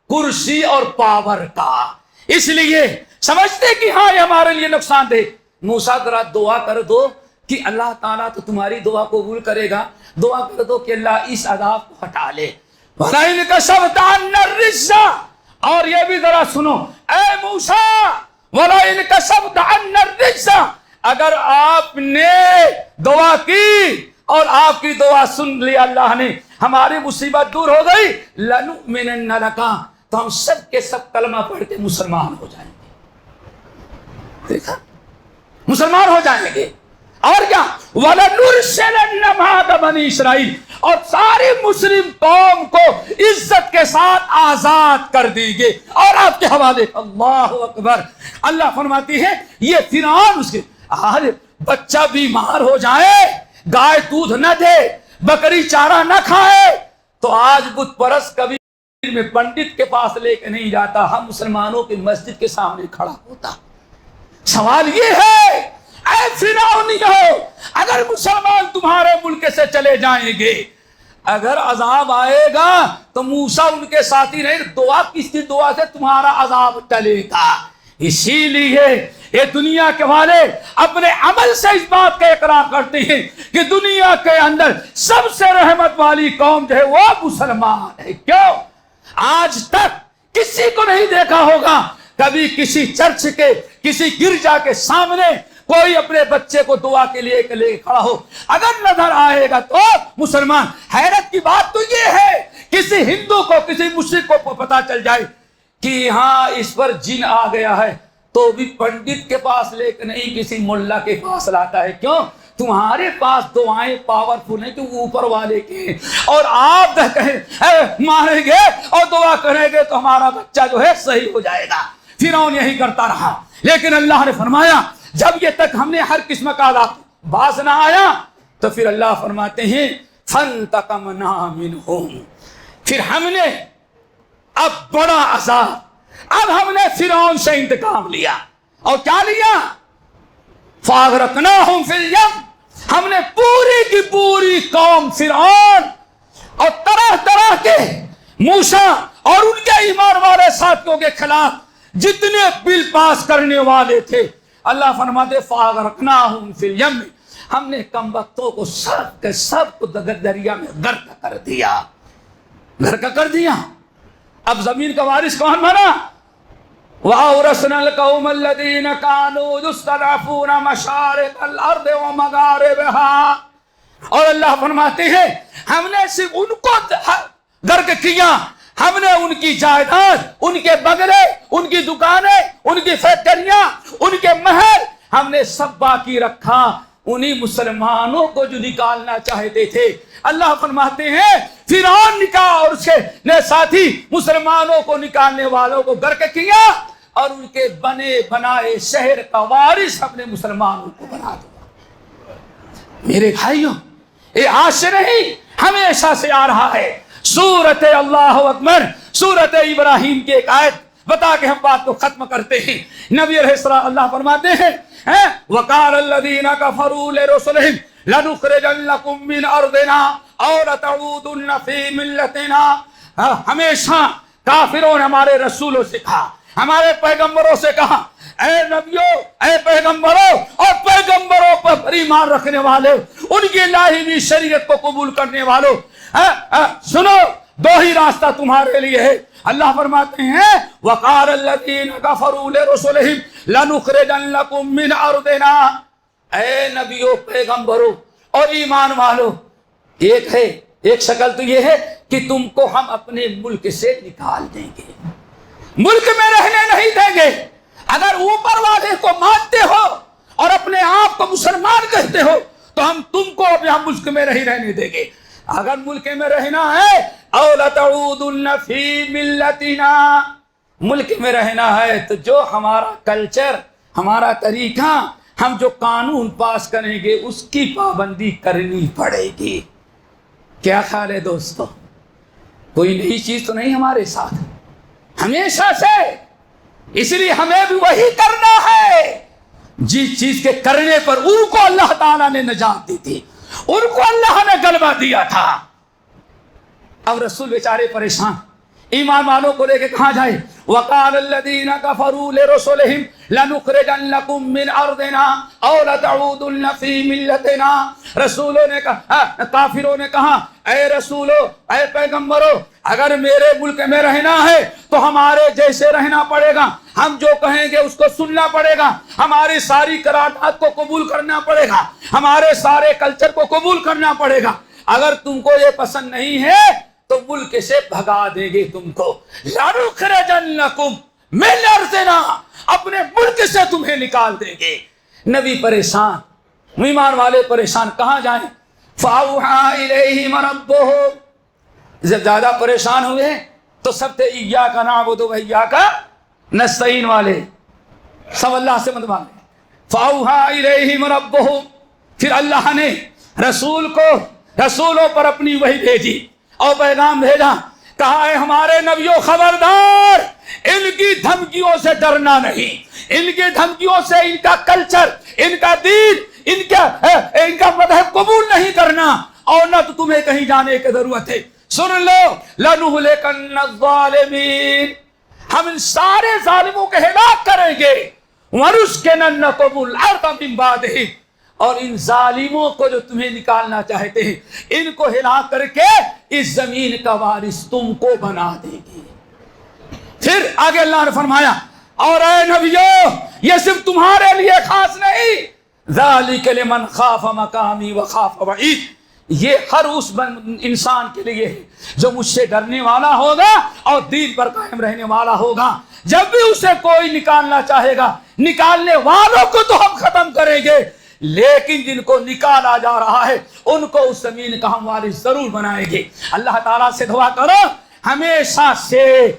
کرسی اور پاور کا، اس لیے سمجھتے کہ ہاں یہ ہمارے لیے نقصان دہ۔ موسیٰ ذرا دعا کر دو کہ اللہ تعالیٰ تو تمہاری دعا قبول کرے گا، دعا کر دو کہ اللہ اس عذاب کو ہٹا لے۔ وَلَئِنْ كَشَفْتَ عَنَّا الرِّجْزَ، اور یہ بھی ذرا سنو اے موسیٰ، وَلَئِنْ كَشَفْتَ عَنَّا الرِّجْزَ، اگر آپ نے دعا کی اور آپ کی دعا سن لی اللہ نے، ہماری مصیبت دور ہو گئی، لَنُؤْمِنَنَّ لَكَ، تو ہم سب کے سب کلمہ پڑھ کے مسلمان ہو جائیں گے۔ دیکھا، مسلمان ہو جائیں گے، اور کیا وَلَنُرْسِلَنَّ مَعَكَ بَنِي اسرائیل، اور ساری مسلم قوم کو عزت کے ساتھ آزاد کر دیں گے اور آپ کے حوالے۔ اللہ اکبر، اللہ فرماتی ہے یہ فرعون اس کے بچہ بیمار ہو جائے، گائے دودھ نہ دے، بکری چارہ نہ کھائے، تو آج بت پرست کبھی میں پنڈت کے پاس لے کے نہیں جاتا، ہم مسلمانوں کی مسجد کے سامنے کھڑا ہوتا۔ سوال یہ ہے اے فرعونیوں، اگر مسلمان تمہارے ملک سے چلے جائیں گے، اگر عذاب آئے گا تو موسیٰ ان کے ساتھی نہیں، دعا کس کی دعا سے تمہارا عذاب ٹلے گا۔ اسی لیے یہ دنیا کے والے اپنے عمل سے اس بات کا اقرار کرتے ہیں کہ دنیا کے اندر سب سے رحمت والی قوم جو ہے وہ مسلمان ہے۔ کیوں؟ آج تک کسی کو نہیں دیکھا ہوگا کبھی کسی چرچ کے، کسی گرجا کے سامنے کوئی اپنے بچے کو دعا کے لیے کھڑا ہو اگر نظر آئے گا تو مسلمان، حیرت کی بات تو یہ ہے کسی ہندو کو کسی مشرک کو پتا چل جائے کہ ہاں اس پر جن آ گیا ہے تو بھی پنڈت کے پاس لے کے نہیں کسی ملا کے پاس لاتا ہے. کیوں؟ تمہارے پاس دعائیں پاورفل ہیں کہ اوپر والے کے، اور آپ کہیں ماریں گے اور دعا کریں گے تو ہمارا بچہ جو ہے صحیح ہو جائے گا. فرعون یہی کرتا رہا، لیکن اللہ نے فرمایا جب یہ تک ہم نے ہر قسم کا عذاب باز نہ آیا تو پھر اللہ فرماتے ہیں فَانْتَقَمْنَا مِنْهُمْ، پھر ہم نے اب بڑا عذاب، اب ہم نے فرعون سے انتقام لیا. اور کیا لیا؟ فَأَغْرَقْنَاهُمْ فِي الْيَمِّ، ہم نے پوری کی پوری قوم فرعون اور طرح طرح کے موسیٰ اور ان کے ایمان والے ساتھیوں کے خلاف جتنے بل پاس کرنے والے تھے، اللہ فرماتے فَأَغْرَقْنَاهُمْ فِي الْيَمِّ، ہم نے کم بختوں کو سب کے سب کو دریا میں غرق کر دیا، غرق کر دیا. اب زمین کا وارث کون بنا؟ وَأَوْرَثْنَا الْقَوْمَ الَّذِينَ كَانُوا يُسْتَضْعَفُونَ مَشَارِقَ الْأَرْضِ وَمَغَارِبَهَا، اور اللہ فرماتے ہیں ہم نے صرف ان کو غرق کیا، ہم نے ان کی جائیداد، ان کے بنگلے، ان کی دکانیں، ان کی فیکٹریاں، ان کے محل ہم نے سب باقی رکھا. انہی مسلمانوں کو جو نکالنا چاہتے تھے اللہ فرماتے ہیں فرعون نکاح اور اس کے ساتھی مسلمانوں کو نکالنے والوں کو غرق کیا اور ان کے بنے بنائے شہر کا وارث اپنے مسلمانوں کو بنا دیا. میرے بھائیوں، یہ آج سے نہیں ہمیشہ سے آ رہا ہے. سورت اللہ اکبر، سورت ابراہیم کی ایک آیت بتا کے ہم بات کو ختم کرتے ہیں. نبی علیہ السلام اللہ فرماتے ہیں وَقَالَ الَّذِينَ كَفَرُوا لِرُسُلِهِمْ لَنُخْرِجَنَّكُمْ مِنْ أَرْضِنَا أَوْ لَتَعُودُنَّ فِي مِلَّتِنَا. ہمیشہ کافروں نے ہمارے رسولوں سے کہا، ہمارے پیغمبروں سے کہا اے نبیوں، اے پیغمبروں اور پیغمبروں پر ایمان رکھنے والے، ان کی الہی ہوئی شریعت کو قبول کرنے والوں، سنو دو ہی راستہ تمہارے لیے ہے. اللہ فرماتے ہیں وَقَالَ الَّذِينَ كَفَرُوا لِرُسُلِهِمْ لَنُخْرِجَنَّكُمْ مِنْ أَرْضِنَا، اے نبیوں، پیغمبروں اور ایمان والوں، ایک ہے، ایک شکل تو یہ ہے کہ تم کو ہم اپنے ملک سے نکال دیں گے، ملک میں رہنے نہیں دیں گے. اگر اوپر والے کو مانتے ہو اور اپنے آپ کو مسلمان کہتے ہو تو ہم تم کو اب یہاں ملک میں نہیں رہنے دیں گے. اگر ملک میں رہنا ہے او لتعودن فی ملتنا، ملک میں رہنا ہے تو جو ہمارا کلچر، ہمارا طریقہ، ہم جو قانون پاس کریں گے اس کی پابندی کرنی پڑے گی. کیا خیال ہے دوستو؟ کوئی نئی چیز تو نہیں ہمارے ساتھ ہمیشہ سے، اس لیے ہمیں بھی وہی کرنا ہے جس چیز کے کرنے پر ان کو اللہ تعالیٰ نے نجات دی تھی، ان کو اللہ نے غلبہ دیا تھا. اب رسول بیچارے پریشان، ایمان والوں کو لے کے کہاں جائے؟ وَقَالَ الَّذِينَ كَفَرُوا لِرُسُلِهِمْ لَنُخْرِجَنَّكُمْ مِنْ أَرْضِنَا أَوْ لَتَعُودُنَّ فِي مِلَّتِنَا. رسولوں نے کہا، کافروں نے کہا اے رسولو، اے پیغمبرو، اگر میرے ملک میں رہنا ہے تو ہمارے جیسے رہنا پڑے گا، ہم جو کہیں گے اس کو سننا پڑے گا، ہماری ساری قرارداد کو قبول کرنا پڑے گا، ہمارے سارے کلچر کو قبول کرنا پڑے گا. اگر تم کو یہ پسند نہیں ہے تو ملک سے بھگا دیں گے تم کو. لَنُخْرِجَنَّكُمْ مِنْ أَرْضِنَا، اپنے ملک سے تمہیں نکال دیں گے. نبی پریشان، ایمان والے پریشان، کہاں جائیں؟ فَأَوْحَىٰ إِلَيْهِمْ رَبُّهُمْ. جب زیادہ پریشان ہوئے تو سب تھے إِيَّاكَ نَعْبُدُ وَإِيَّاكَ نَسْتَعِينُ والے، سب اللہ سے مدد مانگے. فَأَوْحَىٰ إِلَيْهِمْ رَبُّهُمْ، پھر اللہ نے رسولوں پر اپنی وحی بھیجی اور پیغام بھیجا، کہا ہے ہمارے نبیوں خبردار، ان کی دھمکیوں سے ڈرنا نہیں، ان کی دھمکیوں سے ان کا کلچر، ان کا دین، ان کا مذہب قبول نہیں کرنا، اور نہ تو تمہیں کہیں جانے کی ضرورت ہے. سن لو لَنُهْلِكَنَّ الظَّالِمِينَ، ہم ان سارے ظالموں کے ہلاک کریں گے. وَنُسْكِنَنَّكُمُ الْأَرْضَ مِن بَعْدِهِمْ، اور ان ظالموں کو جو تمہیں نکالنا چاہتے ہیں ان کو ہلاک کر کے اس زمین کا وارث تم کو بنا دے گی. پھر آگے اللہ نے فرمایا اور اے نبیوں، یہ صرف تمہارے لیے خاص نہیں، ذالک لمن خاف مقامی وخاف وعید، یہ ہر اس انسان کے لیے ہے جو مجھ سے ڈرنے والا ہوگا اور دین پر قائم رہنے والا ہوگا۔ جب بھی اسے کوئی نکالنا چاہے گا، نکالنے والوں کو تو ہم ختم کریں گے، لیکن جن کو نکالا جا رہا ہے ان کو اس زمین کا ہم وارث ضرور بنائیں گے۔ اللہ تعالیٰ سے دعا کرو ہمیشہ سے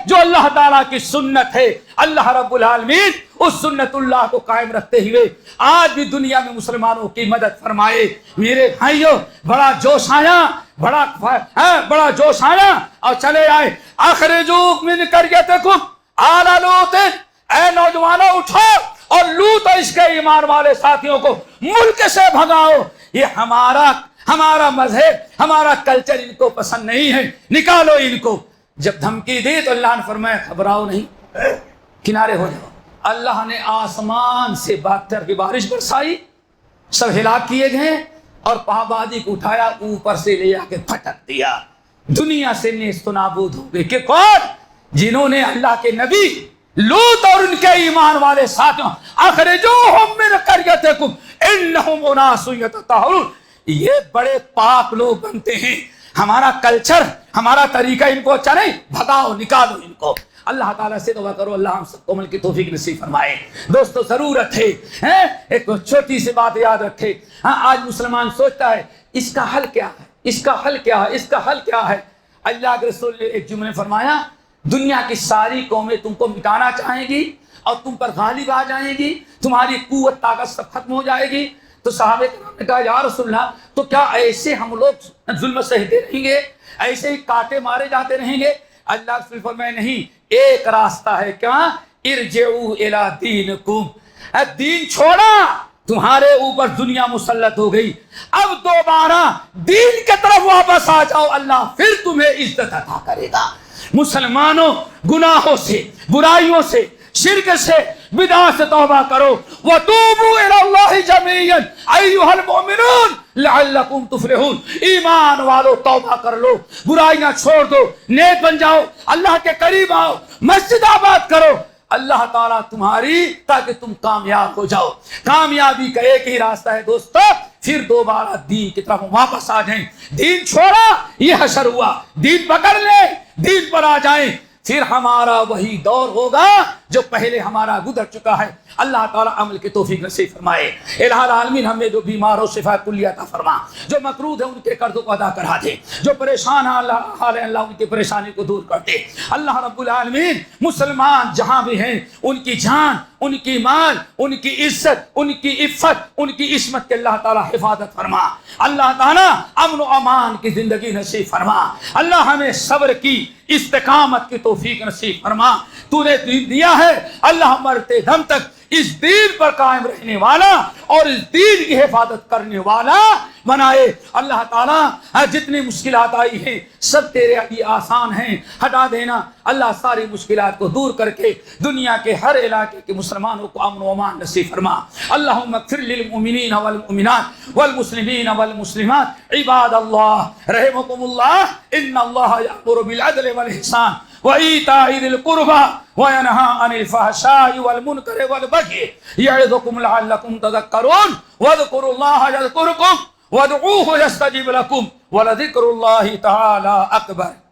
جو اللہ تعالیٰ کی سنت ہے، اللہ رب العالمین اس سنت اللہ کو قائم رکھتے ہوئے آج بھی دنیا میں مسلمانوں کی مدد فرمائے۔ میرے بھائیوں، بڑا جوش آیا، بڑا جوش آیا اور چلے آئے۔ اخرجوا من قریتکم آل لوط، اے نوجوانوں اٹھو اور لوط اور اس کے ایمان والے ساتھیوں کو ملک سے بھگاؤ۔ یہ ہمارا مذہب، ہمارا کلچر ان کو پسند نہیں ہے، نکالو ان کو۔ جب دھمکی دی تو اللہ نے فرمایا گھبراؤ نہیں، کنارے ہو جاؤ۔ اللہ نے آسمان سے پتھر کی بارش برسائی، سب ہلاک کیے گئے اور پابادی کو اٹھایا، اوپر سے لے آ کے پھٹک دیا، دنیا سے نیست و نابود ہو گئے۔ کہ کون؟ جنہوں نے اللہ کے نبی لوط اور ان کے ایمان والے ساتھیوں اخرجوہم من قریتکم انہم اناس یتطہرون، یہ بڑے پاک لوگ بنتے ہیں۔ ہمارا کلچر، ہمارا طریقہ ان کو اچھا نہیں، بھگاؤ، نکالو ان کو۔ اللہ تعالیٰ سے دعا کرو اللہ ہم سب کو عمل کی توفیق نصیب فرمائے۔ دوستو ضرورت ہے ایک چھوٹی سی بات یاد رکھے۔ آج مسلمان سوچتا ہے اس کا حل کیا ہے، اس کا حل کیا ہے، اس کا حل کیا ہے۔ اللہ کے رسول نے ایک جملے فرمایا دنیا کی ساری قومیں تم کو مٹانا چاہیں گی اور تم پر غالب آ جائیں گی، تمہاری قوت طاقت سب ختم ہو جائے گی۔ تو صحابہ کرام نے کہا یا رسول اللہ تو کیا ایسے ہم لوگ ظلم سہتے رہیں گے، ایسے ہی کاٹے مارے جاتے رہیں گے؟ اللہ کے رسول فرمائے نہیں، ایک راستہ ہے، کیا؟ ارجعوا الی دینکم، دین چھوڑا، تمہارے اوپر دنیا مسلط ہو گئی، اب دوبارہ دین کی طرف واپس آ جاؤ، اللہ پھر تمہیں عزت عطا کرے گا۔ مسلمانوں گناہوں سے، برائیوں سے، شرک سے، بدعت سے توبہ کرو۔ وَتُوبُوا إِلَى اللَّهِ جَمِيعًا أَيُّهَا الْمُؤْمِنُونَ لَعَلَّكُمْ تُفْلِحُونَ، ایمان والو توبہ کر لو، برائیاں چھوڑ دو، نیک بن جاؤ، اللہ کے قریب آؤ، مسجد آباد کرو، اللہ تعالیٰ تمہاری تاکہ تم کامیاب ہو جاؤ۔ کامیابی کا ایک ہی راستہ ہے دوستو، پھر دوبارہ دین کی طرف واپس آ جائیں۔ دین چھوڑا یہ حشر ہوا، دین پکڑ لے، دین پر آ جائیں، پھر ہمارا وہی دور ہوگا جو پہلے ہمارا گزر چکا ہے۔ اللہ تعالیٰ عمل کی توفیق نصیب فرمائے۔ الہ العالمین ہمیں جو بیمار ہو شفا کلیہ عطا فرما، جو مقروض ہے ان کے قرضوں کو ادا کرا دے، جو پریشان ہیں اللہ ان کی پریشانی کو دور کر دے۔ اللہ رب العالمین مسلمان جہاں بھی ہیں ان کی جان، ان کی مال، ان کی عزت، ان کی عفت، ان کی عصمت کے اللہ تعالیٰ حفاظت فرما۔ اللہ تعالیٰ امن و امان کی زندگی نصیب فرما۔ اللہ ہمیں صبر کی، استقامت کی توفیق نصیب فرما۔ تو نے دین دیا ہے، اللہ مرتے دم تک اس دین پر قائم رہنے والا اور اس دین کی حفاظت کرنے والا بنائے۔ اللہ تعالیٰ جتنی مشکلات آئی ہیں سب تیرے لیے آسان ہیں، ہٹا دینا اللہ ساری مشکلات کو دور کر کے دنیا کے ہر علاقے کے مسلمانوں کو امن و امان نصیب فرما۔ اللہم اغفر للمؤمنین والمؤمنات والمسلمین والمسلمات عباد اللہ رحمکم اللہ، ان اللہ یأمر بالعدل والإحسان وإيتاء ذي القربى وينهى عن الفحشاء والمنكر والبغي يعظكم لعلكم تذكرون واذكروا الله يذكركم وادعوه يستجب لكم ولذكر الله تعالى أكبر۔